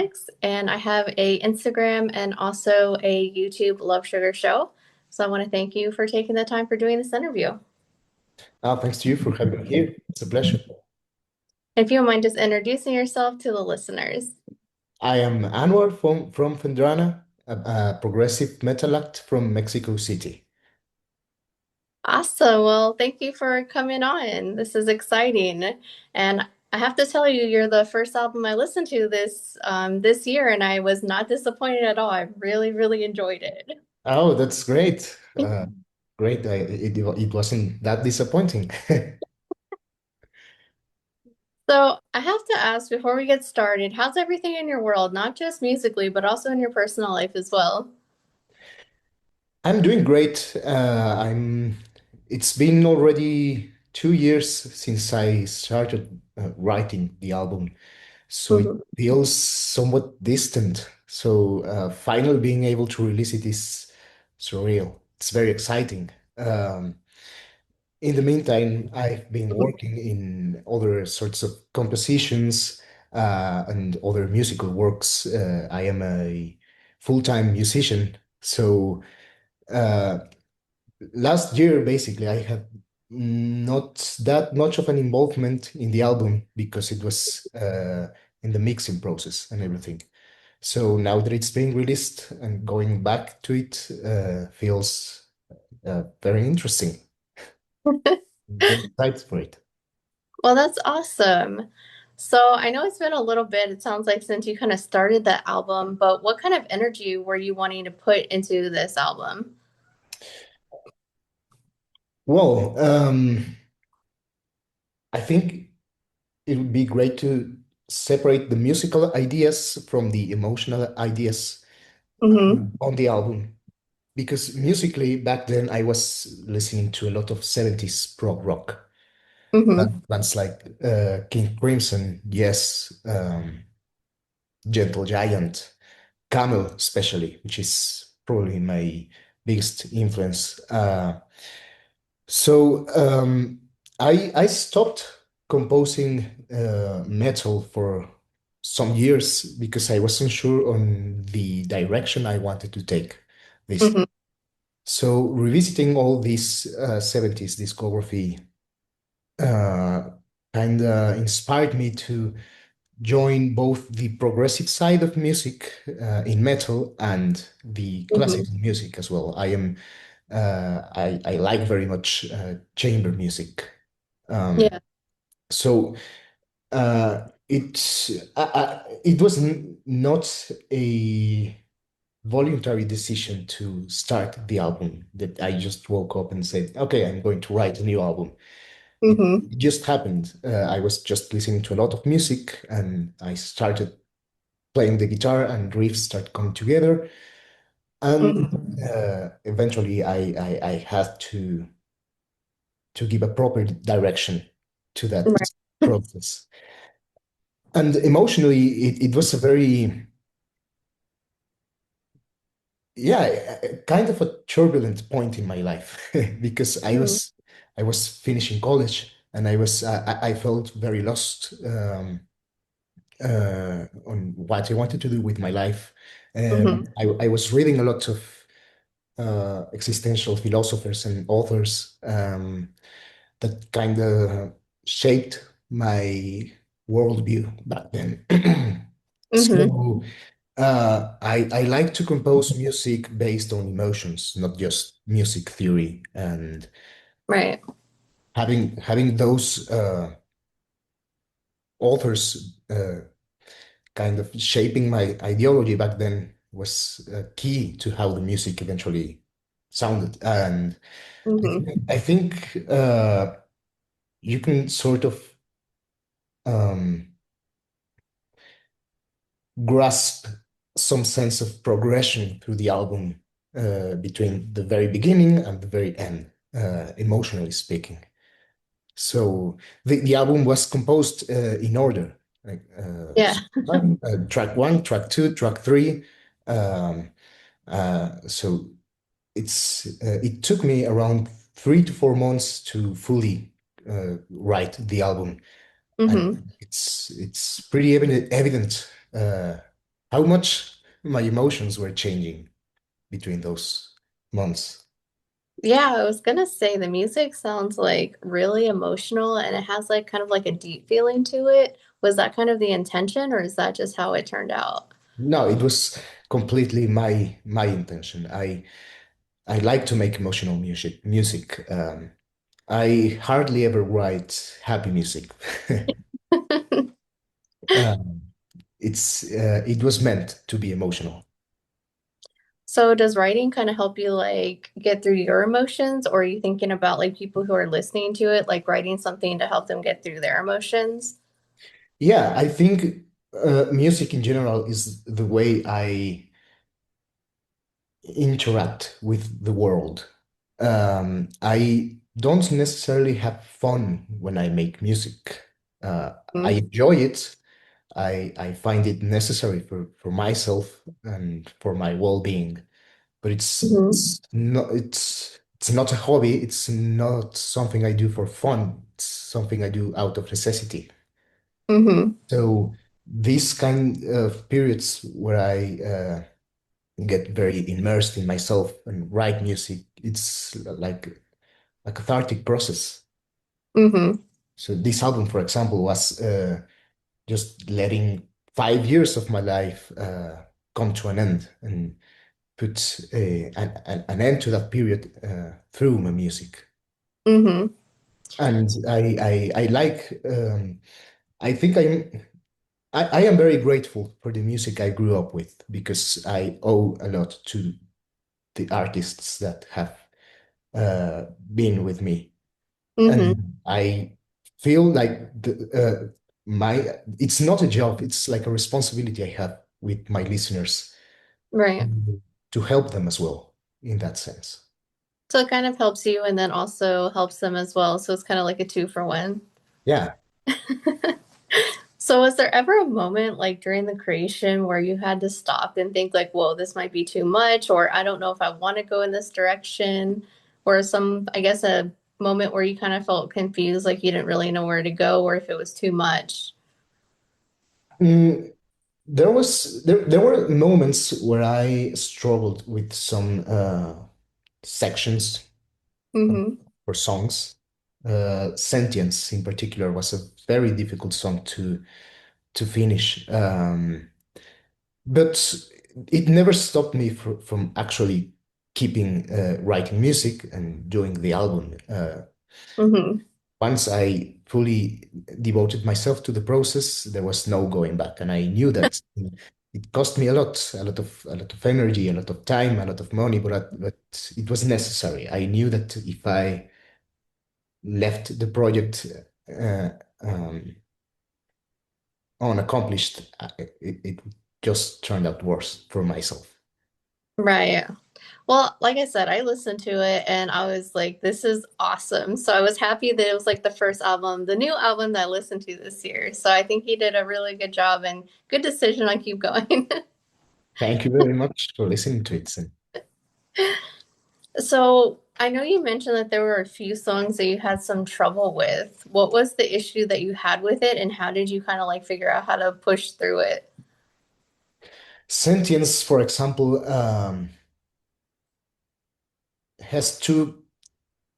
Cathexis, and I have a Instagram and also a YouTube Love Sugar show. So I want to thank you for taking the time for doing this interview. Thanks to you for having me here. It's a pleasure. If you don't mind just introducing yourself to the listeners. I am Anwar from Phendrana, a progressive metal act from Mexico City. Awesome. Well, thank you for coming on. This is exciting. And I have to tell you, you're the first album I listened to this year, and I was not disappointed at all. I really, really enjoyed it. Oh, that's great. Great. It wasn't that disappointing. So I have to ask before we get started, how's everything in your world, not just musically, but also in your personal life as well? I'm doing great. It's been already 2 years since I started writing the album, so it Mhm. feels somewhat distant. So finally being able to release it is surreal. It's very exciting. Um, In the meantime, I've been working in other sorts of compositions and other musical works. I am a full-time musician. So uh, last year, basically, I had not that much of an involvement in the album because it was in the mixing process and everything. So now that it's being released and going back to it feels very interesting. Very excited for it. Well, that's awesome. So I know it's been a little bit, it sounds like since you kind of started the album, but what kind of energy were you wanting to put into this album? Well, I think it would be great to separate the musical ideas from the emotional ideas Mm-hmm. on the album. Because musically, back then, I was listening to a lot of 70s prog rock. Mm-hmm. Bands like King Crimson, Yes, Gentle Giant, Camel, especially, which is probably my biggest influence. So I stopped composing metal for some years because I wasn't sure on the direction I wanted to take this. Mm-hmm. So revisiting all these 70s discography uh, kind of inspired me to join both the progressive side of music in metal and the Mm-hmm. classical music as well. I like very much chamber music. Um, Yeah. so it was not a voluntary decision to start the album that I just woke up and said, okay, I'm going to write a new album. It Mm-hmm. just happened. I was just listening to a lot of music and I started playing the guitar and riffs started coming together. And Mm-hmm. eventually I had to give a proper direction to that Right. process. And emotionally, it was a very, yeah, kind of a turbulent point in my life because Mm-hmm. I was finishing college and I felt very lost on what I wanted to do with my life. Mm-hmm. I was reading a lot of existential philosophers and authors that kind of shaped my worldview back then. Mm-hmm. So I like to compose music based on emotions, not just music theory. And Right. having those authors kind of shaping my ideology back then was key to how the music eventually sounded. And Mm-hmm. I think you can sort of um, grasp some sense of progression through the album between the very beginning and the very end, emotionally speaking. So the album was composed in order, like Yeah. track one, track two, track three. Um, so it took me around 3 to 4 months to fully write the album, and Mm-hmm. it's pretty evident. how much my emotions were changing between those months. Yeah, I was gonna say the music sounds like really emotional and it has like kind of like a deep feeling to it. Was that kind of the intention or is that just how it turned out? No, it was completely my intention. I like to make emotional music. I hardly ever write happy music. Um, it was meant to be emotional. So does writing kind of help you like get through your emotions, or are you thinking about like people who are listening to it, like writing something to help them get through their emotions? Yeah, I think music in general is the way I interact with the world. I don't necessarily have fun when I make music. I Mm-hmm. enjoy it. I find it necessary for myself and for my well-being. But it's not a hobby. It's not something I do for fun. It's something I do out of necessity. Mm-hmm. So these kind of periods where I get very immersed in myself and write music, it's like a cathartic process. Mm-hmm. So this album, for example, was just letting 5 years of my life come to an end and put an end to that period through my music. Mm-hmm. And I like I think I am very grateful for the music I grew up with because I owe a lot to the artists that have been with me. Mm-hmm. And I feel like my it's not a job, it's like a responsibility I have with my listeners Right. to help them as well in that sense. So it kind of helps you and then also helps them as well. So it's kind of like a two for one. Yeah. So was there ever a moment like during the creation where you had to stop and think like, whoa, this might be too much, or I don't know if I want to go in this direction, or some, I guess, a moment where you kind of felt confused, like you didn't really know where to go, or if it was too much? Mm, there were moments where I struggled with some sections Mm-hmm. for songs. Sentience in particular was a very difficult song to finish. But it never stopped me from actually keeping writing music and doing the album. Mm-hmm. Once I fully devoted myself to the process, there was no going back, and I knew that it cost me a lot of energy, a lot of time, a lot of money, but it was necessary. I knew that if I left the project uh, um, unaccomplished, it just turned out worse for myself. Right. Well, like I said, I listened to it and I was like, this is awesome. So I was happy that it was like the first album, the new album that I listened to this year. So I think he did a really good job and good decision on keep going. Thank you very much for listening to it. So I know you mentioned that there were a few songs that you had some trouble with. What was the issue that you had with it, and how did you kind of like figure out how to push through it? Sentience, for example, has two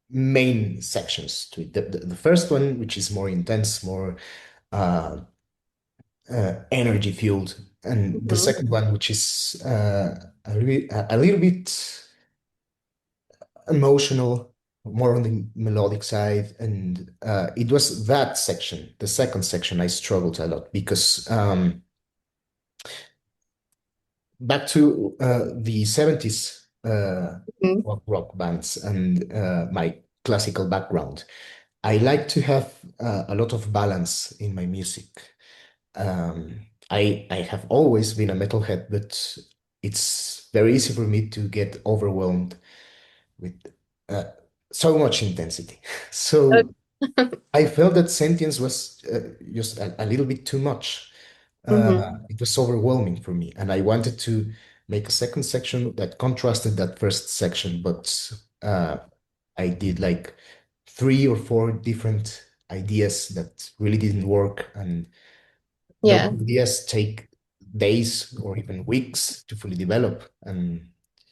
main sections to it. The first one, which is more intense, more uh, energy fueled, and the Mhm. second one, which is a little bit emotional, more on the melodic side. And it was that section, the second section, I struggled a lot because back to the 70s Mhm. rock bands and my classical background. I like to have a lot of balance in my music. I have always been a metalhead, but it's very easy for me to get overwhelmed with uh, so much intensity. So I felt that Sentience was just a little bit too much. Mhm. It was overwhelming for me, and I wanted to make a second section that contrasted that first section, but I did like 3 or 4 different ideas that really didn't work, and those Yeah. ideas take days or even weeks to fully develop, and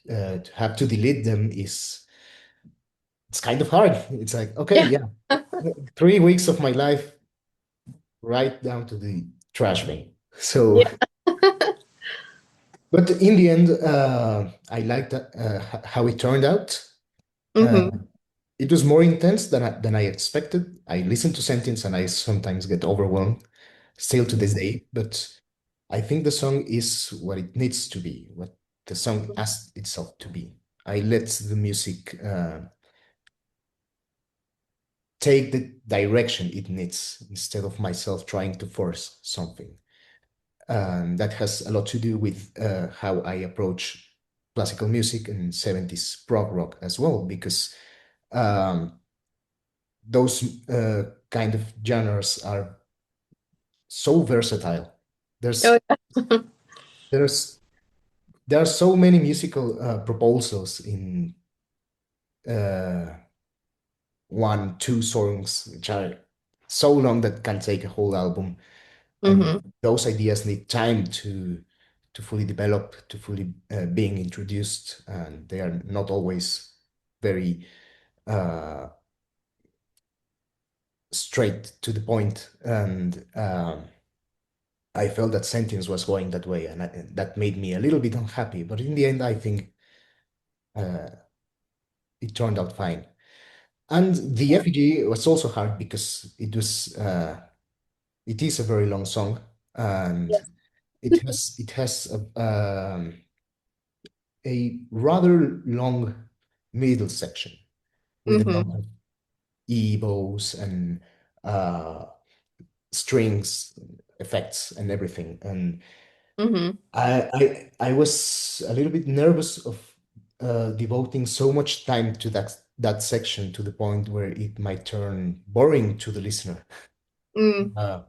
to have to delete them is it's kind of hard. It's like, okay, Yeah. yeah, 3 weeks of my life right down to the trash bin. So, Yeah. but in the end, I liked how it turned out. Uh, Hmm. it was more intense than I expected. I listen to Sentience and I sometimes get overwhelmed, still to this day. But I think the song is what it needs to be, what the song asked itself to be. I let the music take the direction it needs instead of myself trying to force something. That has a lot to do with how I approach classical music and 70s prog rock as well, because um, those kind of genres are so versatile. Oh, There's yeah. there's there are so many musical proposals in uh, one, two songs, which are so long that can take a whole album. And Hmm. those ideas need time to fully develop, to fully being introduced, and they are not always very uh, straight to the point. And I felt that Sentience was going that way, and that made me a little bit unhappy. But in the end, I think uh, it turned out fine. And the effigy was also hard because it is a very long song, and Yes. it has a rather long middle section with a lot Hmm. of bows and uh, strings, effects, and everything. And Hmm. I was a little bit nervous of devoting so much time to that section to the point where it might turn boring to the listener. Mm. Uh,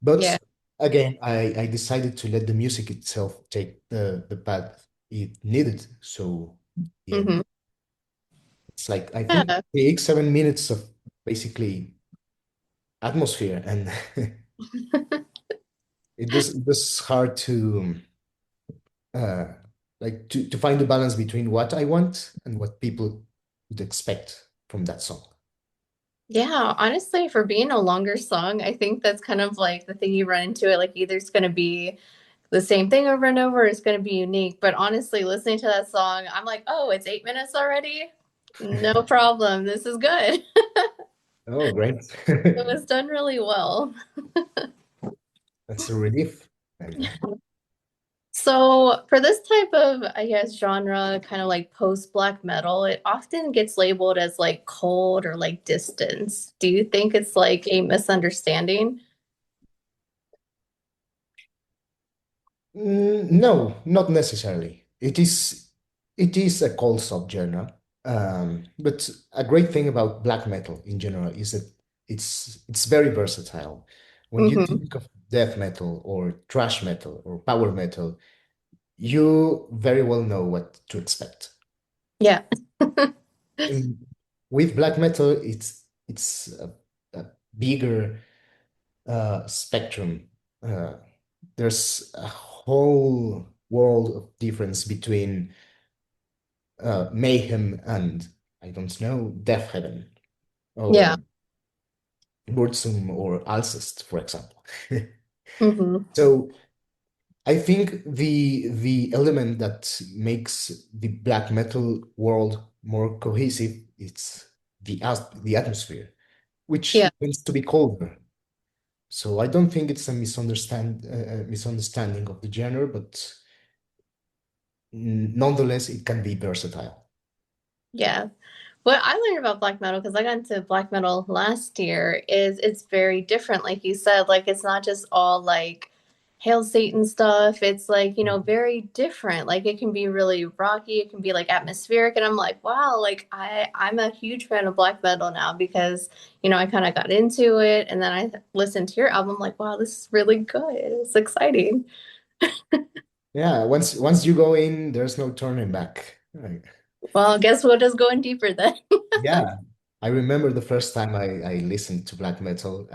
but Yeah. again, I decided to let the music itself take the path it needed. So yeah, Hmm. it's like I think Yeah. 7 minutes of basically atmosphere, and it was hard to uh, like to find the balance between what I want and what people would expect from that song. Yeah, honestly, for being a longer song, I think that's kind of like the thing you run into it. Like either it's going to be the same thing over and over, or it's going to be unique. But honestly, listening to that song, I'm like, oh, it's 8 minutes already? No problem. This is good. Oh, great. It was done really well. That's a relief. And So, for this type of, I guess, genre, kind of like post-black metal, it often gets labeled as like cold or like distance. Do you think it's like a misunderstanding? No, not necessarily. It is a cold subgenre. But a great thing about black metal in general is that it's very versatile. When you Hmm. think of death metal or thrash metal or power metal, you very well know what to expect. Yeah. In, with black metal, it's a bigger spectrum. Uh, there's a whole world of difference between mayhem and I don't know death heaven Yeah. or Burzum or Alcest, for example. Hmm. So I think the element that makes the black metal world more cohesive is the atmosphere, which Yeah. tends to be colder. So I don't think it's a misunderstanding of the genre, but nonetheless, it can be versatile. Yeah. What I learned about black metal, because I got into black metal last year, is it's very different. Like you said, like it's not just all like Hail Satan stuff. It's like, very different. Like it can be really rocky, it can be like atmospheric. And I'm like, wow, like I'm a huge fan of black metal now because, I kind of got into it and then I listened to your album, like, wow, this is really good. It's exciting. Yeah, once you go in, there's no turning back. Right. Well, guess we'll just go in deeper then. Yeah, I remember the first time I listened to black metal.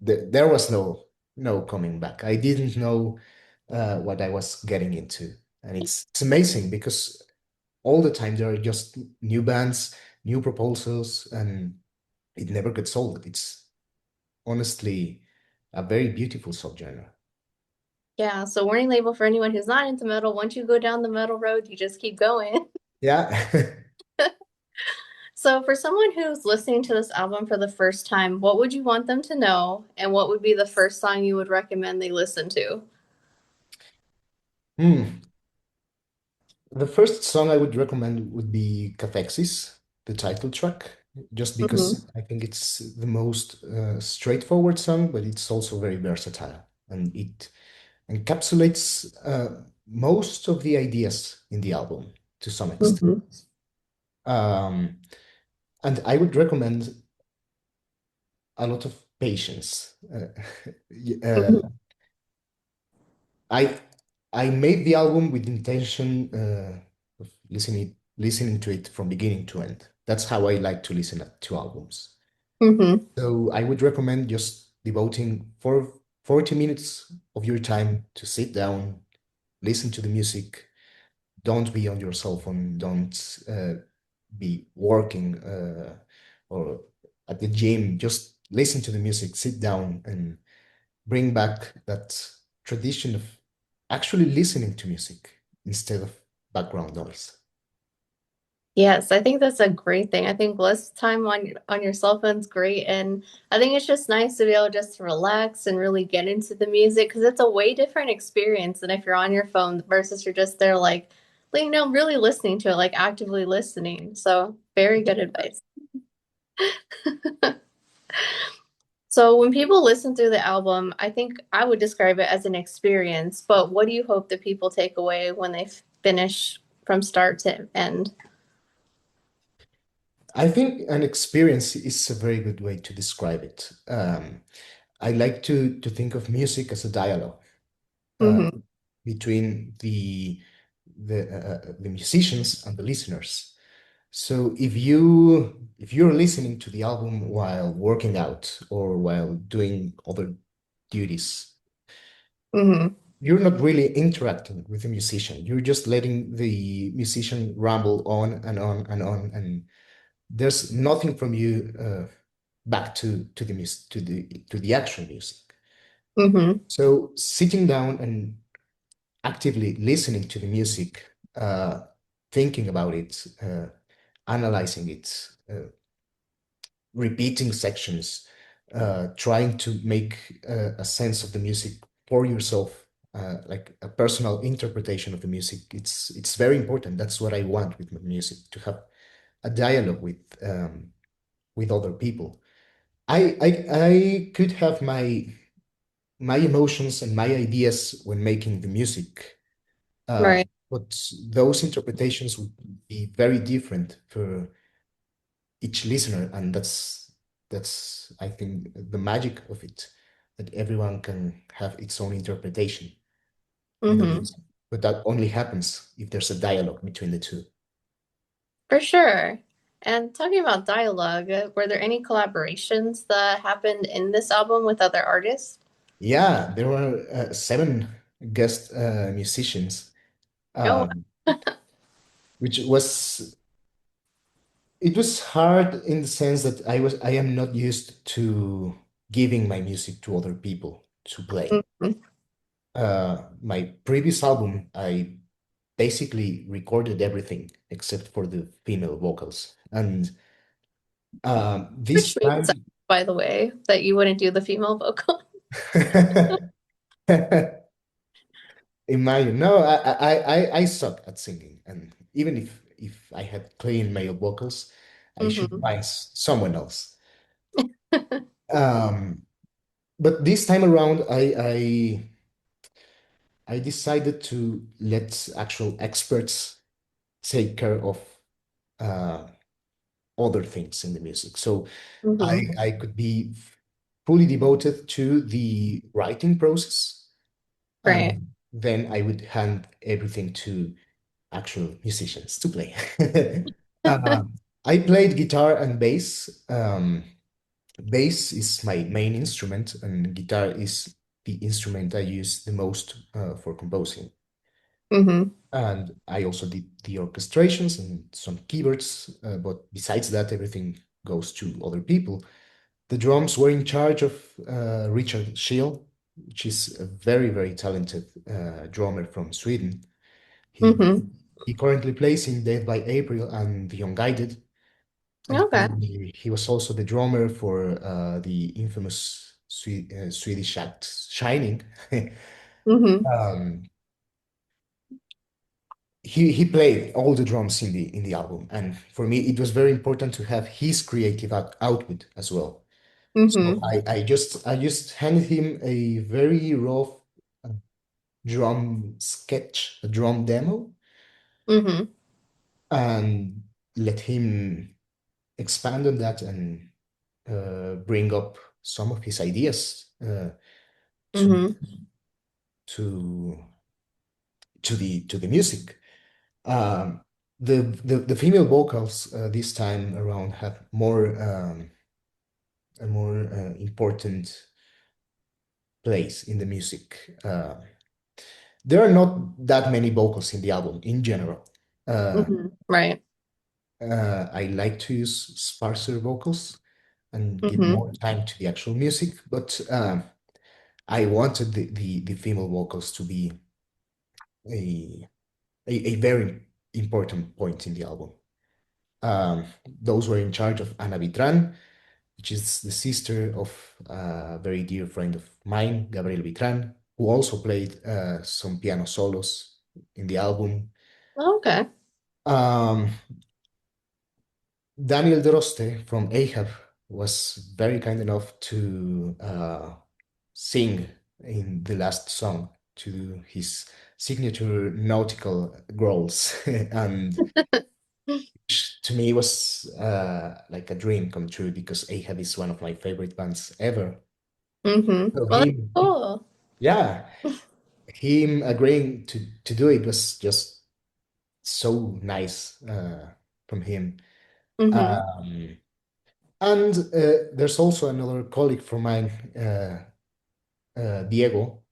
There was no. no coming back. I didn't know what I was getting into. And it's amazing because all the time there are just new bands, new proposals, and it never gets old. It's honestly a very beautiful subgenre. Yeah, so warning label for anyone who's not into metal, once you go down the metal road, you just keep going. Yeah. So for someone who's listening to this album for the first time, what would you want them to know, and what would be the first song you would recommend they listen to? Hmm. The first song I would recommend would be Cathexis, the title track, just Hmm. because I think it's the most straightforward song, but it's also very versatile and it encapsulates most of the ideas in the album to some extent. Hmm. Um, and I would recommend a lot of patience. Y- uh, Hmm. I I made the album with the intention of listening to it from beginning to end. That's how I like to listen to albums. Hmm. So I would recommend just devoting 40 minutes of your time to sit down, listen to the music. Don't be on your cell phone. Don't be working or at the gym. Just listen to the music, sit down, and bring back that tradition of actually listening to music instead of background noise. Yes, I think that's a great thing. I think less time on your cell phone's great, and I think it's just nice to be able just to relax and really get into the music because it's a way different experience than if you're on your phone versus you're just there really listening to it, like actively listening. So very good advice. So when people listen through the album, I think I would describe it as an experience, but what do you hope that people take away when they finish from start to end? I think an experience is a very good way to describe it. I like to think of music as a dialogue uh, Hmm. between the musicians and the listeners. So if you're listening to the album while working out or while doing other duties, Hmm. you're not really interacting with the musician. You're just letting the musician ramble on and on and on, and there's nothing from you back to the to the actual music. Hmm. So sitting down and actively listening to the music, thinking about it, analyzing it, repeating sections, trying to make a sense of the music for yourself, like a personal interpretation of the music. It's very important. That's what I want with my music, to have a dialogue with other people. I could have my emotions and my ideas when making the music, Right. but those interpretations would be very different for each listener, and that's I think the magic of it, that everyone can have its own interpretation of the Hmm. music. But that only happens if there's a dialogue between the two. For sure. And talking about dialogue, were there any collaborations that happened in this album with other artists? Yeah, there were seven guest musicians, Oh, um, which was it was hard in the sense that I am not used to giving my music to other people to play. mhm. My previous album, I basically recorded everything except for the female vocals. And this Which makes sense, time, by the way, that you wouldn't do the female vocal. imagine, no, I suck at singing. And even if I had clean male vocals, I should Hmm. find someone else. Um, but this time around, I decided to let actual experts take care of uh, other things in the music. So Hmm. I could be fully devoted to the writing process, Right. and then I would hand everything to actual musicians to play. Uh, I played guitar and bass. Bass is my main instrument, and guitar is the instrument I use the most for composing. Mm-hmm. And I also did the orchestrations and some keyboards, but besides that, everything goes to other people. The drums were in charge of Richard Schill, which is a very, very talented drummer from Sweden. He Mm-hmm. he currently plays in Death by April and The Unguided, and Okay. he was also the drummer for the infamous Swedish act Shining. Mm-hmm. um, he played all the drums in the album, and for me it was very important to have his creative output as well. So Mm-hmm. I just handed him a very rough uh, drum sketch, a drum demo, Mm-hmm. and let him expand on that and bring up some of his ideas to Mm-hmm. to to the music. Um, the female vocals this time around have more a more important place in the music. There are not that many vocals in the album in general. Uh, Mm-hmm. Right. I like to use sparser vocals and give more Mm-hmm. time to the actual music, but I wanted the female vocals to be a, a very important point in the album. Those were in charge of Ana Vitran, which is the sister of a very dear friend of mine, Gabriel Vitran, who also played some piano solos in the album. Okay. Um, Daniel Droste from Ahab was very kind enough to sing in the last song to his signature nautical growls, and which to me was like a dream come true because Ahab is one of my favorite bands ever. Mm-hmm. So Well, that's him, cool. yeah, him agreeing to do it was just so nice from him. Mm-hmm. Um, and there's also another colleague from mine, Diego,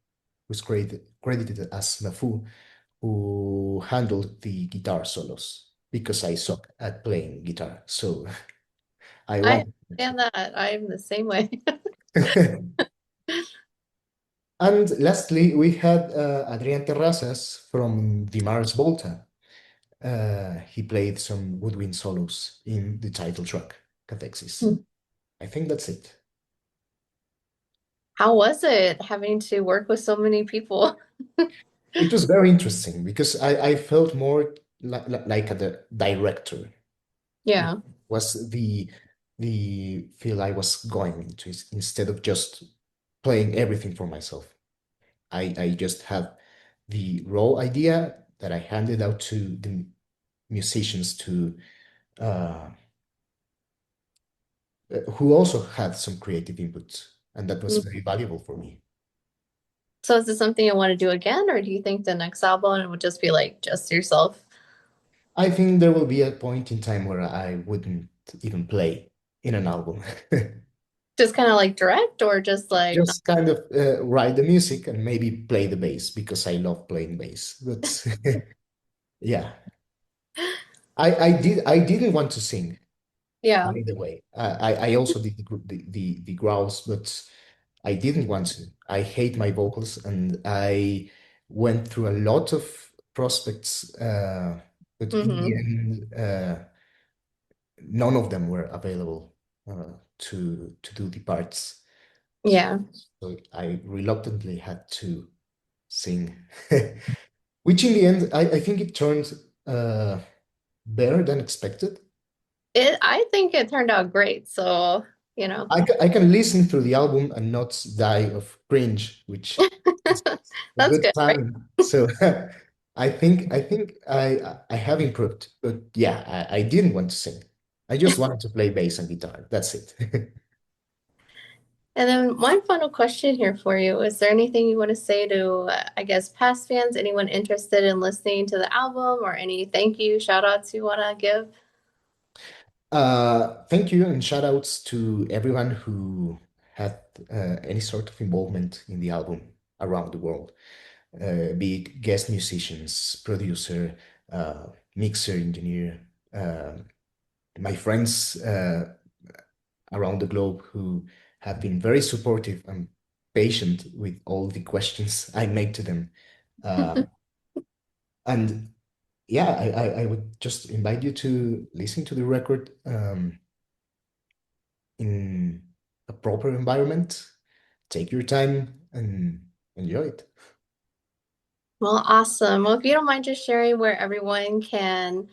who's credited as Mafu, who handled the guitar solos because I suck at playing guitar. So I I want. understand that. I'm the same way. And lastly, we had Adrian Terrazas from the Mars Volta. He played some woodwind solos in the title track, Cathexis. I think that's it. How was it having to work with so many people? It was very interesting because I felt more like a director. It Yeah. was the feel I was going into instead of just playing everything for myself. I just have the raw idea that I handed out to the musicians to uh, who also had some creative input, and that was very Mm. valuable for me. So is this something you want to do again, or do you think the next album it would just be like just yourself? I think there will be a point in time where I wouldn't even play in an album. Just kind of like direct or just like not? Just kind of write the music and maybe play the bass because I love playing bass. But yeah, I didn't want to sing, Yeah. by the way. I also did the growls, but I didn't want to. I hate my vocals, and I went through a lot of prospects, but in the Mm-hmm. end, none of them were available to do the parts. Yeah. So I reluctantly had to sing, which in the end, I think it turned uh, better than expected. I think it turned out great. So, you know, I can listen through the album and not die of cringe, which is a that's good good, right? sign. So I have improved, but yeah, I didn't want to sing. I just wanted to play bass and guitar. That's it. And then one final question here for you. Is there anything you want to say to, I guess, past fans, anyone interested in listening to the album, or any thank you, shout outs you want to give? Thank you and shout outs to everyone who had any sort of involvement in the album around the world, be it guest musicians, producer, mixer, engineer, uh, my friends around the globe who have been very supportive and patient with all the questions I make to them. Uh, and yeah, I would just invite you to listen to the record in a proper environment. Take your time and enjoy it. Well, awesome. Well, if you don't mind just sharing where everyone can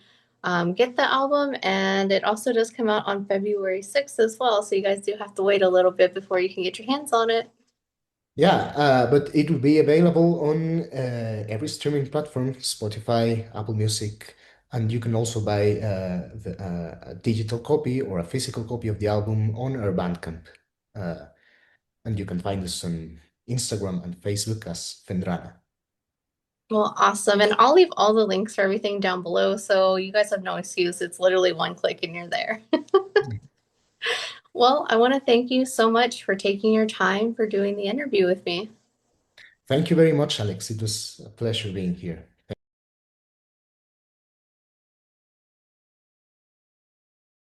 get the album, and it also does come out on February 6th as well. So you guys do have to wait a little bit before you can get your hands on it. Yeah, but it will be available on every streaming platform, Spotify, Apple Music, and you can also buy a digital copy or a physical copy of the album on our Bandcamp. Uh, and you can find us on Instagram and Facebook as Phendrana. Well, awesome. And I'll leave all the links for everything down below. So you guys have no excuse. It's literally one click and you're there. Well, I want to thank you so much for taking your time for doing the interview with me. Thank you very much, Alex. It was a pleasure being here.